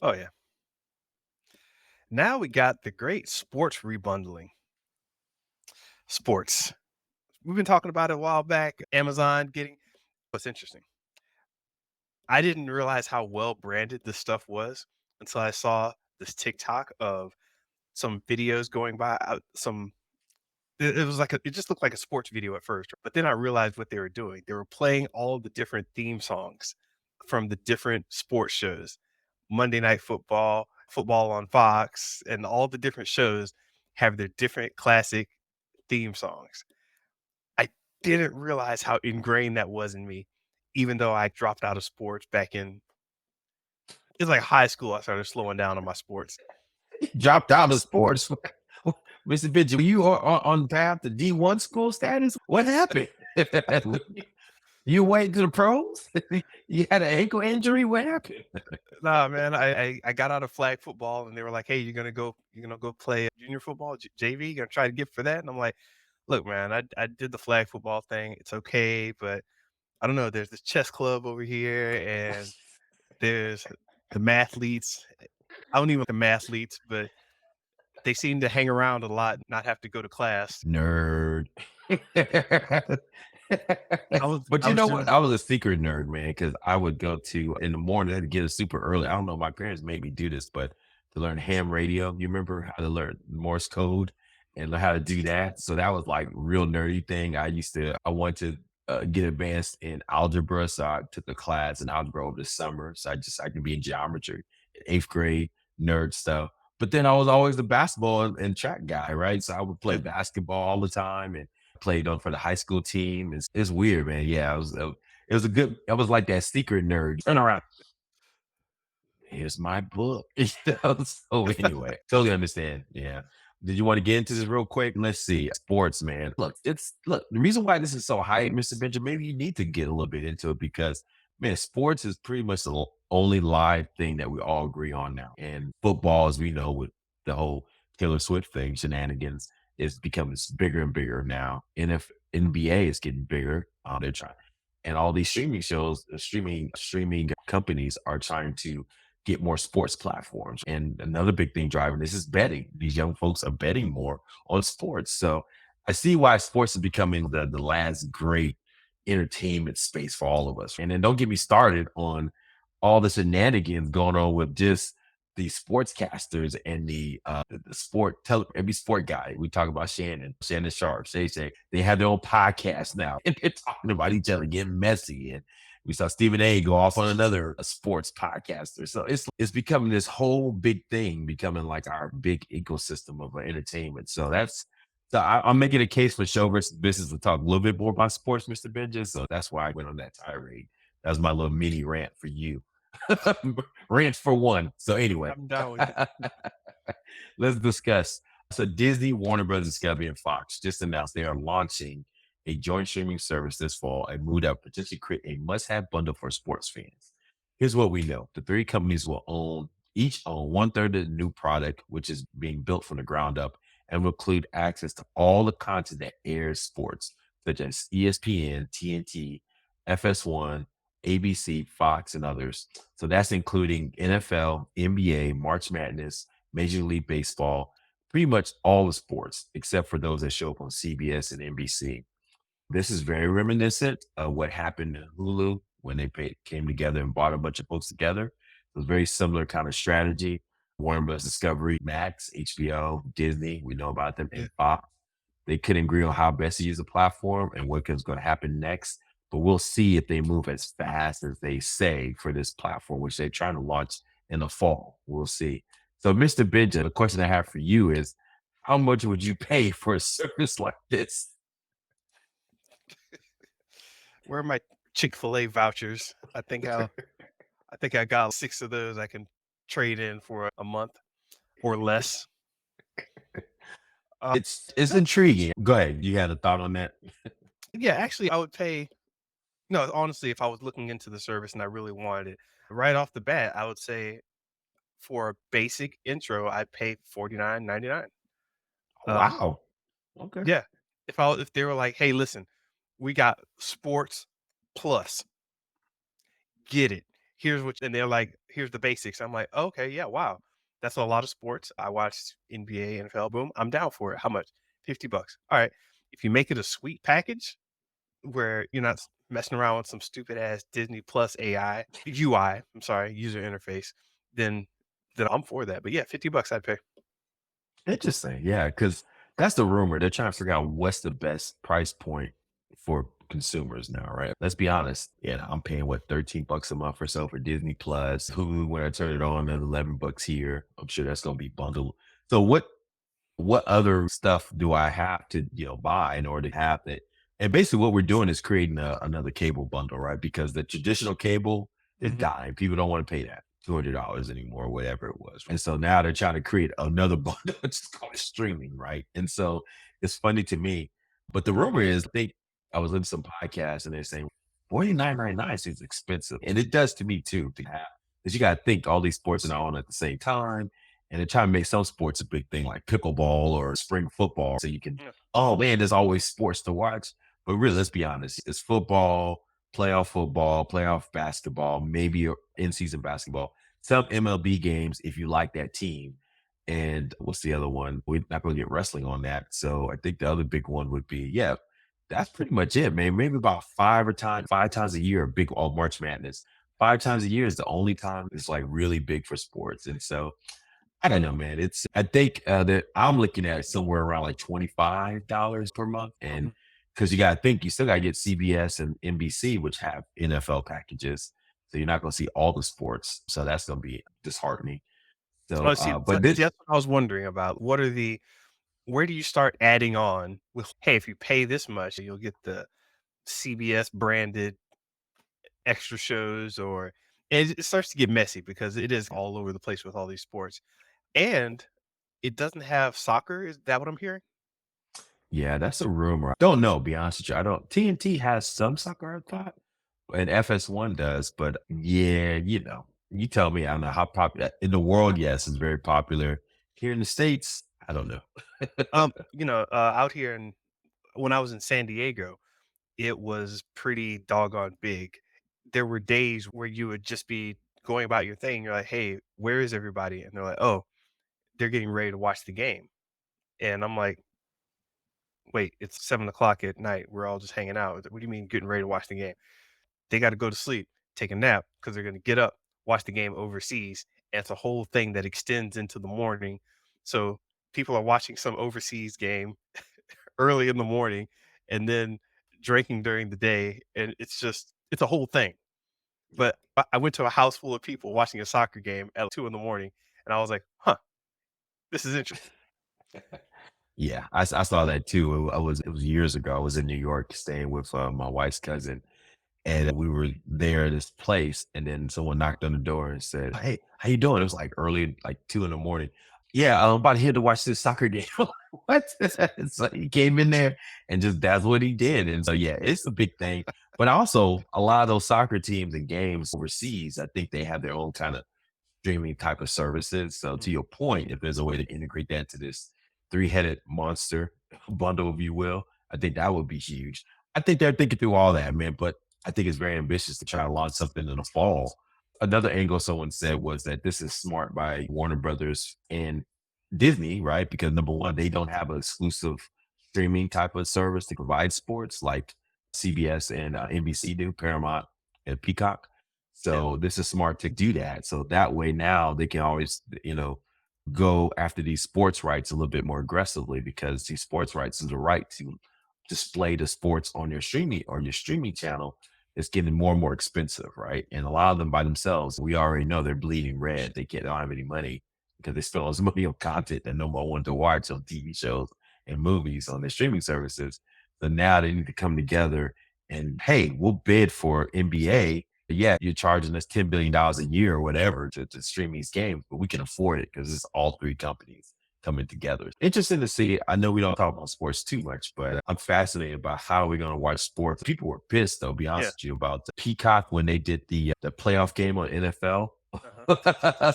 Oh, yeah. Now we got the great sports rebundling. Sports. We've been talking about it a while back. Amazon getting what's interesting. I didn't realize how well branded this stuff was until I saw this TikTok of some videos going by. It was like it just looked like a sports video at first, but then I realized what they were doing. They were playing all of the different theme songs from the different sports shows. Monday Night Football, Football on Fox, and all the different shows have their different classic theme songs. I didn't realize how ingrained that was in me, even though I dropped out of sports back in it's like high school. I started slowing down on my sports. Dropped out of sports. Mr. Benji, were you on path to D1 school status? What happened? You went to the pros? You had an ankle injury? What happened? Nah, man, I got out of flag football and they were like, "Hey, you're gonna go play junior football, JV. You're gonna try to get for that?" And I'm like, "Look, man, I did the flag football thing. It's okay, but I don't know. There's this chess club over here, and there's the mathletes. I don't even the mathletes, but they seem to hang around a lot, and not have to go to class. Nerd. I was But I you was know what? just I was a secret nerd, man, because I would go to in the morning, I'd get it super early. I don't know, my parents made me do this, but to learn ham radio, you remember how to learn Morse code and learn how to do that? So that was like real nerdy thing. I wanted to get advanced in algebra. So I took a class in algebra over the summer. So I could be in geometry in eighth grade, nerd stuff. But then I was always the basketball and track guy, right? So I would play yeah. basketball all the time and played on for the high school team. It's weird, man. Yeah, it was a good. I was like that secret nerd. Turn around. Here's my book. So anyway, totally understand. Yeah. Did you want to get into this real quick? Let's see. Sports, man. Look. The reason why this is so hype, Mr. Benjamin. Maybe you need to get a little bit into it because man, sports is pretty much the only live thing that we all agree on now. And football, as we know, with the whole Taylor Swift thing, shenanigans, is becoming bigger and bigger now. NBA is getting bigger. They're trying, and all these streaming shows, streaming companies are trying to get more sports platforms. And another big thing driving this is betting. These young folks are betting more on sports. So I see why sports is becoming the last great entertainment space for all of us. And then don't get me started on all the shenanigans going on with just the sportscasters and the every sport guy. We talk about Shannon Sharp, Shay. They have their own podcast now, and they're talking about each other, getting messy. And we saw Stephen A. go off on another sports podcaster. So it's becoming this whole big thing, becoming like our big ecosystem of entertainment. I'm making a case for show versus business to talk a little bit more about sports, Mr. Benja. So that's why I went on that tirade. That was my little mini rant for you. Rant for one. So anyway, I'm down with it. let's discuss. So Disney, Warner Brothers Discovery, and Fox just announced they are launching a joint streaming service this fall, a move that will potentially create a must-have bundle for sports fans. Here's what we know: the three companies will each own one third of the new product, which is being built from the ground up, and will include access to all the content that airs sports, such as ESPN, TNT, FS1, ABC, Fox, and others. So that's including NFL, NBA, March Madness, Major League Baseball, pretty much all the sports except for those that show up on CBS and NBC. This is very reminiscent of what happened to Hulu when came together and brought a bunch of folks together. It was a very similar kind of strategy. Warner Bros. Discovery, Max, HBO, Disney, we know about them, Yeah. and Fox. They couldn't agree on how best to use the platform and what is going to happen next. But we'll see if they move as fast as they say for this platform, which they're trying to launch in the fall. We'll see. So, Mr. Benja, the question I have for you is how much would you pay for a service like this? Where are my Chick-fil-A vouchers? I think I got 6 of those I can trade in for a month or less. Uh, It's no, intriguing. Go ahead. You had a thought on that? yeah, actually, I would pay no, honestly, if I was looking into the service and I really wanted it, right off the bat, I would say for a basic intro, I'd pay 49.99. Um, Wow. Okay. yeah, if they were like, "Hey, listen, we got sports plus, get it. here's what, and they're like, here's the basics. I'm like, okay, yeah, wow, that's a lot of sports. I watched NBA, NFL. Boom, I'm down for it. How much? $50. All right. If you make it a sweet package where you're not messing around with some stupid ass Disney Plus AI UI, I'm sorry, user interface, then I'm for that. But yeah, $50 I'd pay. Interesting. Yeah, because that's the rumor. They're trying to figure out what's the best price point for consumers now, right? Let's be honest. Yeah, I'm paying what, $13 a month or so for Disney Plus. Hulu, when I turn it on, another $11 here. I'm sure that's gonna be bundled. So what other stuff do I have to, buy in order to have it? And basically what we're doing is creating another cable bundle, right? Because the traditional cable is Mhm. dying. People don't want to pay that $200 anymore, whatever it was. And so now they're trying to create another bundle. It's called streaming, right? And so it's funny to me. But the rumor is, I was in some podcasts and they're saying 49.99 seems expensive. And it does to me too, to have, because you got to think all these sports are on at the same time, and they're trying to make some sports a big thing like pickleball or spring football. So you can, Yeah. oh man, there's always sports to watch. But really, let's be honest, it's football, playoff basketball, maybe in season basketball, some MLB games if you like that team. And what's the other one? We're not going to get wrestling on that. So I think the other big one would be, yeah, that's pretty much it, man. Maybe about 5 times a year, big all March Madness. 5 times a year is the only time it's like really big for sports. And so I don't know, man. I think that I'm looking at somewhere around like $25 per month. And Mhm. because you got to think, you still got to get CBS and NBC, which have NFL packages. So you're not going to see all the sports. So that's going to be disheartening. So, Oh, see, but this, that's what I was wondering about. What are the where do you start adding on with, hey, if you pay this much, you'll get the CBS branded extra shows, or and it starts to get messy because it is all over the place with all these sports. And it doesn't have soccer. Is that what I'm hearing? yeah, that's a rumor. I don't know, be honest with you. I don't, TNT has some soccer, I thought, and FS1 does. But yeah, you tell me, I don't know how popular in the world. Yes, it's very popular. Here in the States, I don't know. Out here in when I was in San Diego, it was pretty doggone big. There were days where you would just be going about your thing. You're like, "Hey, where is everybody?" And they're like, "Oh, they're getting ready to watch the game." And I'm like, "Wait, it's 7 o'clock at night. We're all just hanging out. What do you mean getting ready to watch the game?" They got to go to sleep, take a nap because they're going to get up, watch the game overseas. And it's a whole thing that extends into the morning. So people are watching some overseas game early in the morning and then drinking during the day. And it's a whole thing. Yeah. But I went to a house full of people watching a soccer game at 2 in the morning. And I was like, huh, this is interesting. Yeah, I saw that too. It was years ago. I was in New York staying with my wife's cousin, and we were there at this place, and then someone knocked on the door and said, "Hey, how you doing?" It was like early, like 2 in the morning. Yeah, I'm about here to watch this soccer game. What? So he came in there and just that's what he did. And so yeah, it's a big thing. But also a lot of those soccer teams and games overseas, I think they have their own kind of streaming type of services. So to Mhm. your point, if there's a way to integrate that to this three-headed monster bundle, if you will, I think that would be huge. I think they're thinking through all that, man. But I think it's very ambitious to try to launch something in the fall. Another angle someone said was that this is smart by Warner Brothers and Disney, right? Because number one, they don't have an exclusive streaming type of service to provide sports like CBS and NBC do, Paramount and Peacock. Yeah. So this is smart to do that. So that way now they can always, go after these sports rights a little bit more aggressively because these sports rights is the right to display the sports on your streaming channel. It's getting more and more expensive, right? And a lot of them by themselves, we already know they're bleeding red. Don't have any money because they spend all this money on content that no one wanted to watch on TV shows and movies on their streaming services. So now they need to come together and hey, we'll bid for NBA. Yeah, you're charging us $10 billion a year or whatever to stream these games, but we can afford it because it's all three companies coming together. Interesting to see. I know we don't talk about sports too much, but I'm fascinated by how we're going to watch sports. People were pissed, though, be Yeah. honest with you, about the Peacock when they did the playoff game on NFL. Uh-huh.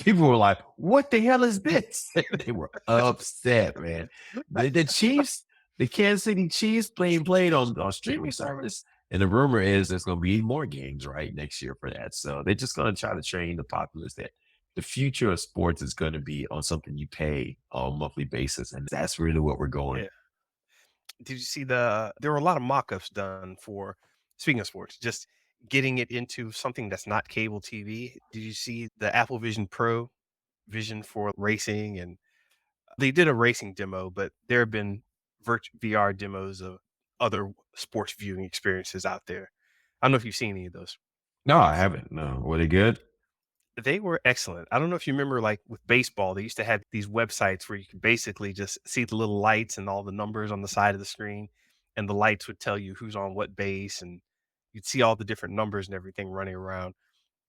People were like, "What the hell is this?" They were upset, man. The Chiefs, the Kansas City Chiefs played on streaming service. And the rumor is there's going to be more games right next year for that. So they're just going to try to train the populace that the future of sports is going to be on something you pay on a monthly basis. And that's really what we're going. Yeah. Did you see there were a lot of mock-ups done for speaking of sports, just getting it into something that's not cable TV. Did you see the Apple Vision Pro vision for racing? And they did a racing demo, but there have been VR demos of other sports viewing experiences out there. I don't know if you've seen any of those. No, I haven't. No. Were they good? They were excellent. I don't know if you remember, like with baseball, they used to have these websites where you could basically just see the little lights and all the numbers on the side of the screen, and the lights would tell you who's on what base, and you'd see all the different numbers and everything running around.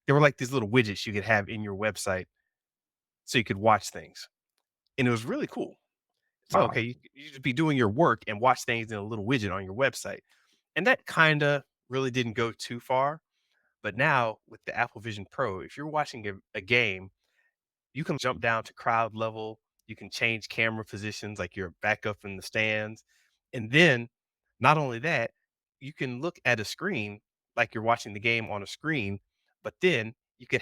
They were like these little widgets you could have in your website so you could watch things, and it was really cool. So, okay, Wow. you just be doing your work and watch things in a little widget on your website, and that kinda really didn't go too far. But now with the Apple Vision Pro, if you're watching a game, you can jump down to crowd level. You can change camera positions like you're back up in the stands. And then not only that, you can look at a screen like you're watching the game on a screen, but then you could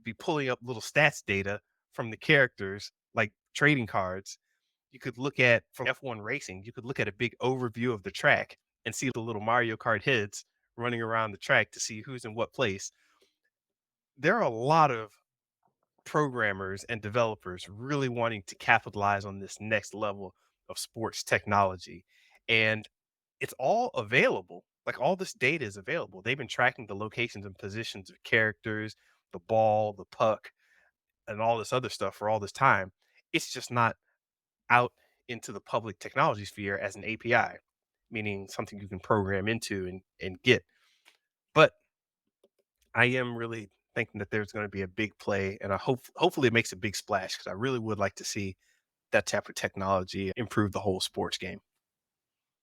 be pulling up little stats data from the characters like trading cards. You could look at from F1 racing, you could look at a big overview of the track and see the little Mario Kart heads running around the track to see who's in what place. There are a lot of programmers and developers really wanting to capitalize on this next level of sports technology. And it's all available. Like all this data is available. They've been tracking the locations and positions of characters, the ball, the puck, and all this other stuff for all this time. It's just not out into the public technology sphere as an API, meaning something you can program into and get. But I am really thinking that there's gonna be a big play, and I hopefully it makes a big splash because I really would like to see that type of technology improve the whole sports game.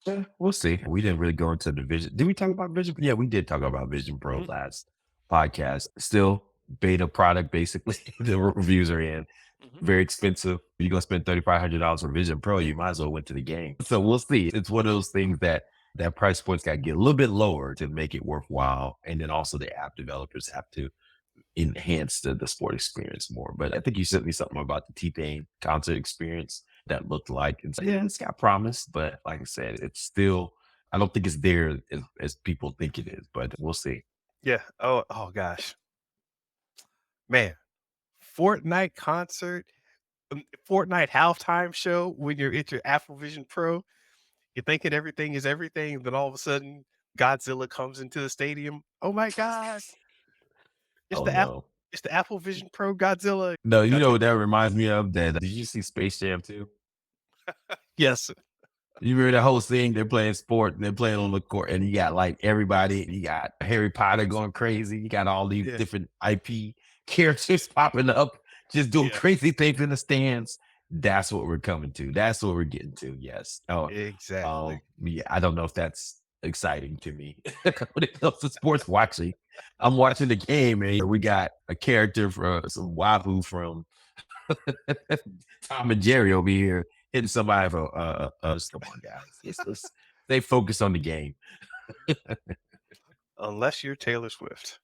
Yeah, we'll see. We didn't really go into the vision. Did we talk about Vision? Yeah, we did talk about Vision Pro Mhm, last podcast. Still beta product, basically. The reviews are in. mhm. Very expensive. You're gonna spend $3,500 for Vision Pro, you might as well went to the game. So we'll see. It's one of those things that that price point's got to get a little bit lower to make it worthwhile. And then also the app developers have to enhance the sport experience more. But I think you sent me something about the T-Pain concert experience that looked like it's yeah, it's got promise, but like I said, it's still I don't think it's there as people think it is, but we'll see. Yeah. Oh gosh. Man, Fortnite concert, Fortnite halftime show when you're at your Apple Vision Pro, you're thinking everything is everything, then all of a sudden Godzilla comes into the stadium. Oh my god. It's Oh the Apple no. it's the Apple Vision Pro Godzilla. No, you know Godzilla. what that reminds me of? That did you see Space Jam 2? Yes. You remember that whole scene? They're playing sport and they're playing on the court, and you got like everybody. You got Harry Potter going crazy. You got all these Yeah. different IP characters popping up, just doing Yeah. crazy things in the stands. That's what we're coming to. That's what we're getting to. Yes. Oh, Exactly. yeah. I don't know if that's exciting to me when it comes to sports watching. I'm watching the game, and we got a character from some wahoo from Tom and Jerry over here hitting somebody for come on, guys. It's they focus on the game. Unless you're Taylor Swift.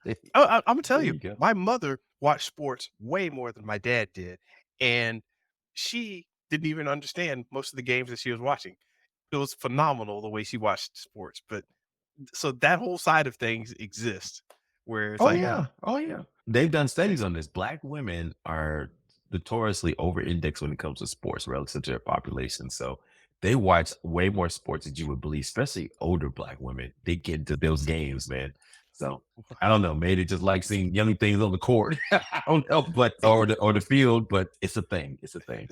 There Oh, Imma tell you, you go. my mother watched sports way more than my dad did, and she didn't even understand most of the games that she was watching. It was phenomenal the way she watched sports, but so that whole side of things exists where it's Oh like, yeah. Oh yeah. They've done studies on this. Black women are notoriously over indexed when it comes to sports relative to their population. So they watch way more sports than you would believe, especially older black women. They get into those games, man. So I don't know. Maybe they just like seeing young things on the court. I don't know, but or the field, but it's a thing. It's a thing.